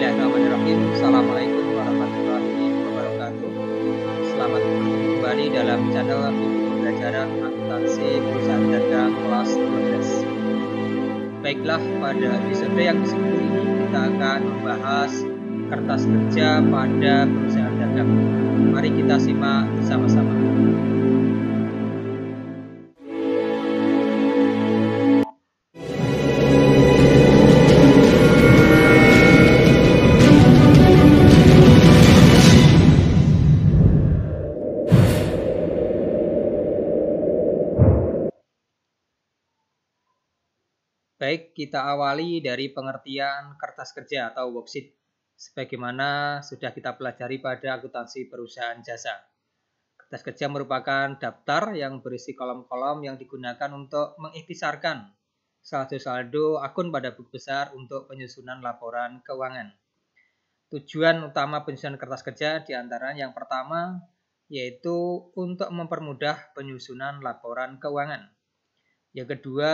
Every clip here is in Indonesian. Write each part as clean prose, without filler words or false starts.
Bismillahirrahmanirrahim. Assalamualaikum warahmatullahi wabarakatuh. Selamat bertemu kembali dalam channel Buku Pembelajaran Akuntansi Perusahaan Dagang kelas 12. Baiklah, pada episode yang ke-10 ini kita akan membahas kertas kerja pada perusahaan dagang. Mari kita simak bersama-sama. Baik, kita awali dari pengertian kertas kerja atau worksheet, sebagaimana sudah kita pelajari pada akuntansi perusahaan jasa. Kertas kerja merupakan daftar yang berisi kolom-kolom yang digunakan untuk mengikhtisarkan saldo-saldo akun pada buku besar untuk penyusunan laporan keuangan. Tujuan utama penyusunan kertas kerja diantara yang pertama, yaitu untuk mempermudah penyusunan laporan keuangan. Yang kedua,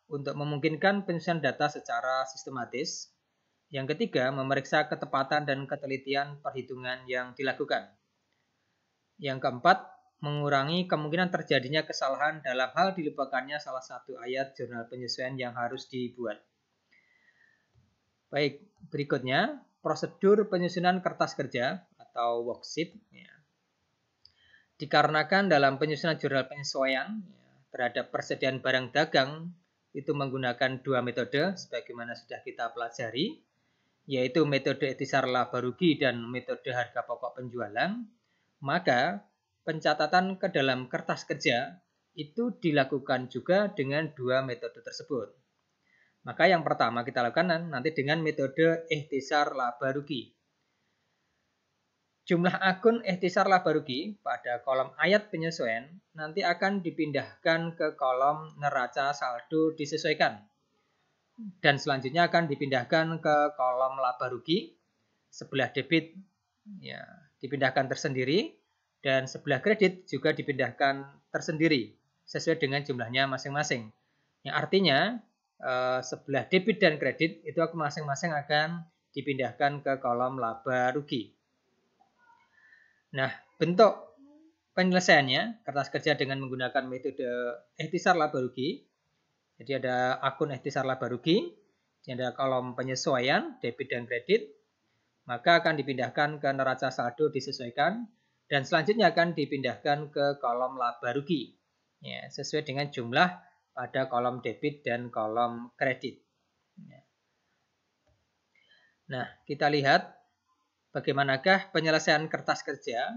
untuk memungkinkan penyusunan data secara sistematis. Yang ketiga, memeriksa ketepatan dan ketelitian perhitungan yang dilakukan. Yang keempat, mengurangi kemungkinan terjadinya kesalahan dalam hal dilupakannya salah satu ayat jurnal penyesuaian yang harus dibuat. Baik, berikutnya prosedur penyusunan kertas kerja atau worksheet. Dikarenakan dalam penyusunan jurnal penyesuaian terhadap persediaan barang dagang itu menggunakan dua metode sebagaimana sudah kita pelajari, yaitu metode ikhtisar laba rugi dan metode harga pokok penjualan. Maka pencatatan ke dalam kertas kerja itu dilakukan juga dengan dua metode tersebut. Maka yang pertama kita lakukan nanti dengan metode ikhtisar laba rugi. Jumlah akun ikhtisar laba rugi pada kolom ayat penyesuaian nanti akan dipindahkan ke kolom neraca saldo disesuaikan. Dan selanjutnya akan dipindahkan ke kolom laba rugi. Sebelah debit dipindahkan tersendiri dan sebelah kredit juga dipindahkan tersendiri sesuai dengan jumlahnya masing-masing. Yang artinya sebelah debit dan kredit itu masing-masing akan dipindahkan ke kolom laba rugi. Nah, bentuk penyelesaiannya kertas kerja dengan menggunakan metode ikhtisar laba rugi. Jadi ada akun ikhtisar laba rugi, ada kolom penyesuaian debit dan kredit, maka akan dipindahkan ke neraca saldo disesuaikan dan selanjutnya akan dipindahkan ke kolom laba rugi. Sesuai dengan jumlah pada kolom debit dan kolom kredit. Nah, kita lihat bagaimanakah penyelesaian kertas kerja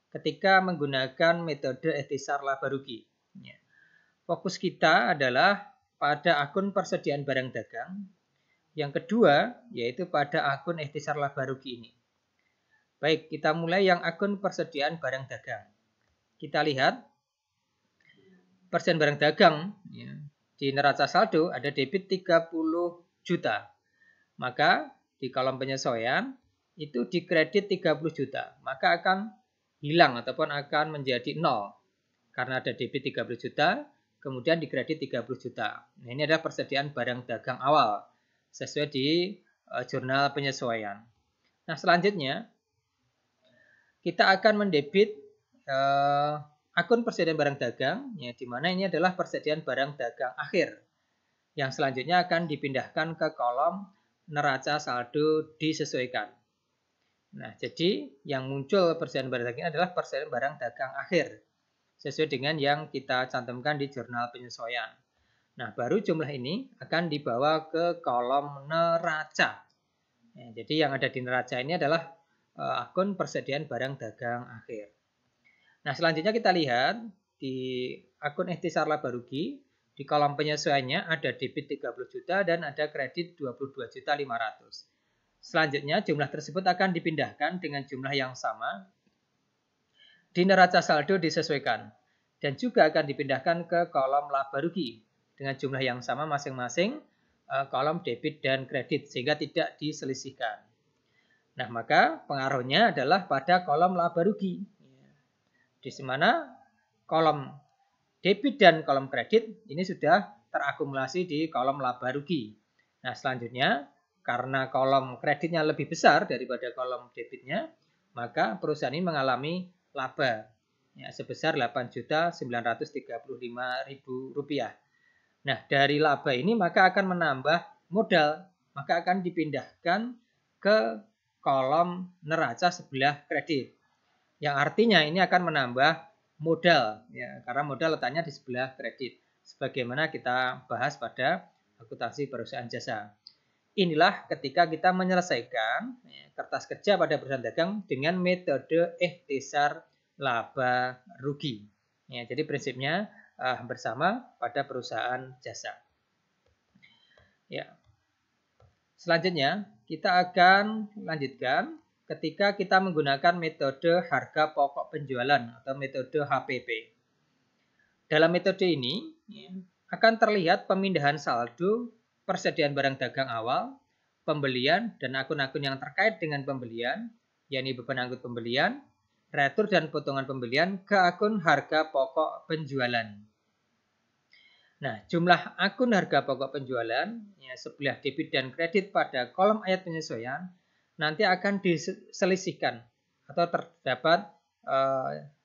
ketika menggunakan metode ikhtisar laba rugi. Fokus kita adalah pada akun persediaan barang dagang. Yang kedua, yaitu pada akun ikhtisar laba rugi ini. Baik, kita mulai yang akun persediaan barang dagang. Kita lihat persediaan barang dagang di neraca saldo ada debit 30 juta. Maka di kolom penyesuaian itu dikredit 30 juta, maka akan hilang ataupun akan menjadi 0. Karena ada debit 30 juta, kemudian dikredit 30 juta. Nah, ini adalah persediaan barang dagang awal, sesuai di jurnal penyesuaian. Nah, selanjutnya, kita akan mendebit akun persediaan barang dagang, di mana ini adalah persediaan barang dagang akhir. Yang selanjutnya akan dipindahkan ke kolom neraca saldo disesuaikan. Nah, jadi yang muncul persediaan barang dagang adalah persediaan barang dagang akhir sesuai dengan yang kita cantumkan di jurnal penyesuaian. Nah, baru jumlah ini akan dibawa ke kolom neraca. Jadi yang ada di neraca ini adalah akun persediaan barang dagang akhir. Nah, selanjutnya kita lihat di akun ikhtisar laba rugi, di kolom penyesuaiannya ada debit 30 juta dan ada kredit 22.500.000. Selanjutnya jumlah tersebut akan dipindahkan dengan jumlah yang sama di neraca saldo disesuaikan dan juga akan dipindahkan ke kolom laba rugi dengan jumlah yang sama masing-masing kolom debit dan kredit sehingga tidak diselisihkan. Nah, maka pengaruhnya adalah pada kolom laba rugi. Di mana kolom debit dan kolom kredit ini sudah terakumulasi di kolom laba rugi. Nah, selanjutnya karena kolom kreditnya lebih besar daripada kolom debitnya, maka perusahaan ini mengalami laba ya, sebesar Rp8.935.000. Nah, dari laba ini maka akan menambah modal, maka akan dipindahkan ke kolom neraca sebelah kredit. Yang artinya ini akan menambah modal, ya, karena modal letaknya di sebelah kredit. Sebagaimana kita bahas pada akuntansi perusahaan jasa. Inilah ketika kita menyelesaikan ya, kertas kerja pada perusahaan dagang dengan metode ikhtisar laba rugi. Ya, jadi prinsipnya bersama pada perusahaan jasa. Ya. Selanjutnya kita akan lanjutkan ketika kita menggunakan metode harga pokok penjualan atau metode HPP. Dalam metode ini akan terlihat pemindahan saldo, persediaan barang dagang awal, pembelian dan akun-akun yang terkait dengan pembelian, yakni beban angkut pembelian, retur dan potongan pembelian ke akun harga pokok penjualan. Nah, jumlah akun harga pokok penjualan ya, sebelah debit dan kredit pada kolom ayat penyesuaian nanti akan diselisihkan atau terdapat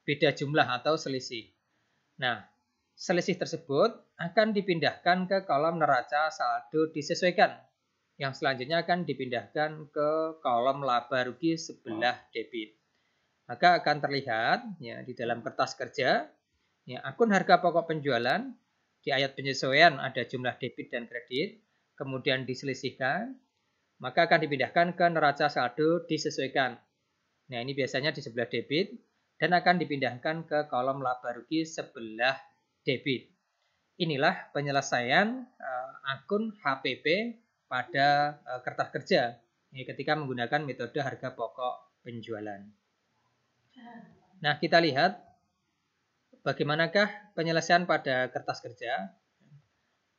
beda jumlah atau selisih. Nah, selisih tersebut akan dipindahkan ke kolom neraca saldo disesuaikan. Yang selanjutnya akan dipindahkan ke kolom laba rugi sebelah debit. Maka akan terlihat ya, di dalam kertas kerja ya, akun harga pokok penjualan di ayat penyesuaian ada jumlah debit dan kredit, kemudian diselisihkan, maka akan dipindahkan ke neraca saldo disesuaikan. Nah, ini biasanya di sebelah debit dan akan dipindahkan ke kolom laba rugi sebelah debit. Inilah penyelesaian akun HPP pada kertas kerja ya, ketika menggunakan metode harga pokok penjualan. Nah, kita lihat bagaimanakah penyelesaian pada kertas kerja.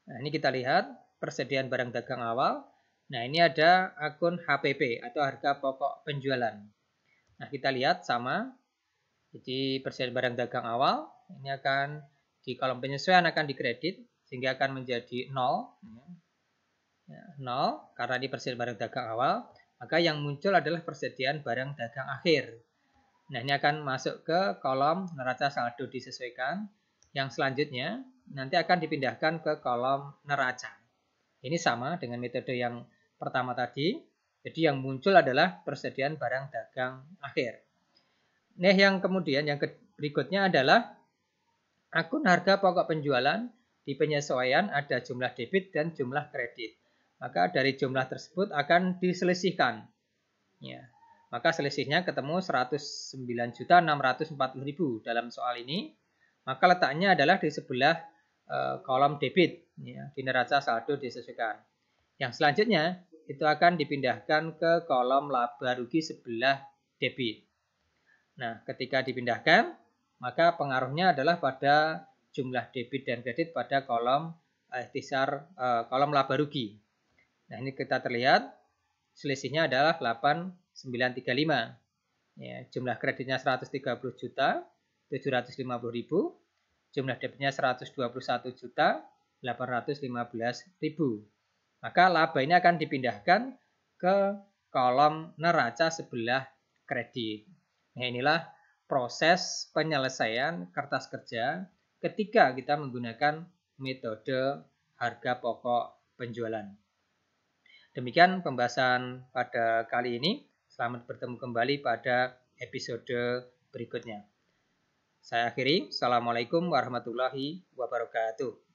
Nah, ini kita lihat persediaan barang dagang awal. Nah, ini ada akun HPP atau harga pokok penjualan. Nah, kita lihat sama. Jadi persediaan barang dagang awal ini akan di kolom penyesuaian akan dikredit sehingga akan menjadi 0. 0 karena ini persediaan barang dagang awal. Maka yang muncul adalah persediaan barang dagang akhir. Nah, ini akan masuk ke kolom neraca saldo disesuaikan. Yang selanjutnya nanti akan dipindahkan ke kolom neraca. Ini sama dengan metode yang pertama tadi. Jadi yang muncul adalah persediaan barang dagang akhir. Nah, yang kemudian yang berikutnya adalah akun harga pokok penjualan. Di penyesuaian ada jumlah debit dan jumlah kredit. Maka dari jumlah tersebut akan diselisihkan. Ya. Maka selisihnya ketemu 109.640.000 dalam soal ini. Maka letaknya adalah di sebelah kolom debit ya, di neraca saldo disesuaikan. Yang selanjutnya itu akan dipindahkan ke kolom laba rugi sebelah debit. Nah, ketika dipindahkan, maka pengaruhnya adalah pada jumlah debit dan kredit pada kolom kolom laba rugi. Nah, ini kita terlihat selisihnya adalah 8.935. Ya, jumlah kreditnya 130.750.000, jumlah debitnya 121.815.000. Maka laba ini akan dipindahkan ke kolom neraca sebelah kredit. Nah, inilah proses penyelesaian kertas kerja ketika kita menggunakan metode harga pokok penjualan. Demikian pembahasan pada kali ini. Selamat bertemu kembali pada episode berikutnya. Saya akhiri. Assalamualaikum warahmatullahi wabarakatuh.